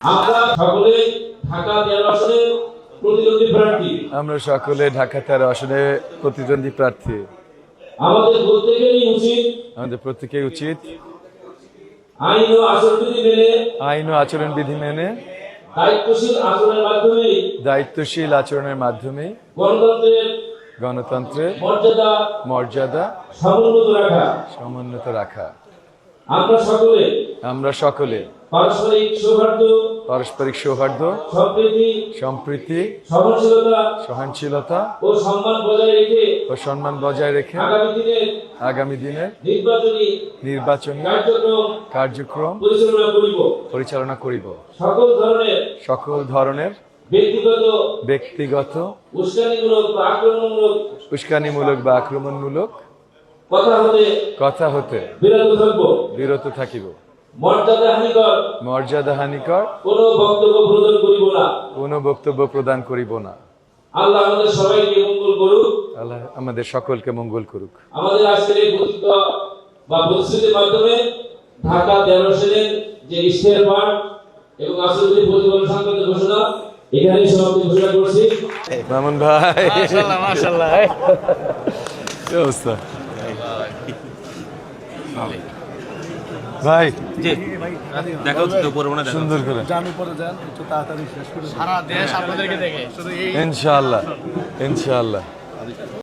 আমরা সকলে ঢাকা 13 আসনের প্রতিদ্বন্দ্বী প্রার্থী। আমরা সকলে ঢাকা 13 আসনে প্রতিদ্বন্দ্বী প্রার্থী। আমাদের প্রত্যেকেরই উচিত আইন ও আচরণবিধি মেনে দায়িত্বশীল আচরণের মাধ্যমে গণতন্ত্রের মর্যাদা সমুন্নত রাখা। আমরা সকলে পারস্পরিক সৌহার্দ্য সম্প্রীতি সহনশীলতা ও সম্মান বজায় রেখে আগামী দিনের নির্বাচনী কার্যক্রম পরিচালনা করিব। সকল ধরনের ব্যক্তিগত উস্কানিমূলক বা আক্রমণমূলক কথা হতে বিরত থাকিব। মর্যাদা হানিকর কোনো বক্তব্য প্রদান করিব না। আল্লাহ আমাদের সবাইকে মঙ্গল করুক। আল্লাহ আমাদের সকলকে মঙ্গল করুক। আমাদের আজকের এই প্রতিশ্রুতির মাধ্যমে ঢাকা 13 আসনের যে ইশতেহার পাঠ এবং আসলে প্রতিফলন সংক্রান্ত ঘোষণা এখানেই সমাপ্তি ঘোষণা করছি। মামুন ভাই, মাশাআল্লাহ কি অবস্থা ভাই? জি দেখা হচ্ছে তো পরে মনে দেখা সুন্দর করে যান উপরে যান, একটু তাড়াতাড়ি শেষ করে সারা দেশ আপনাদেরকে দেখে শুধু এই ইনশাআল্লাহ ইনশাআল্লাহ।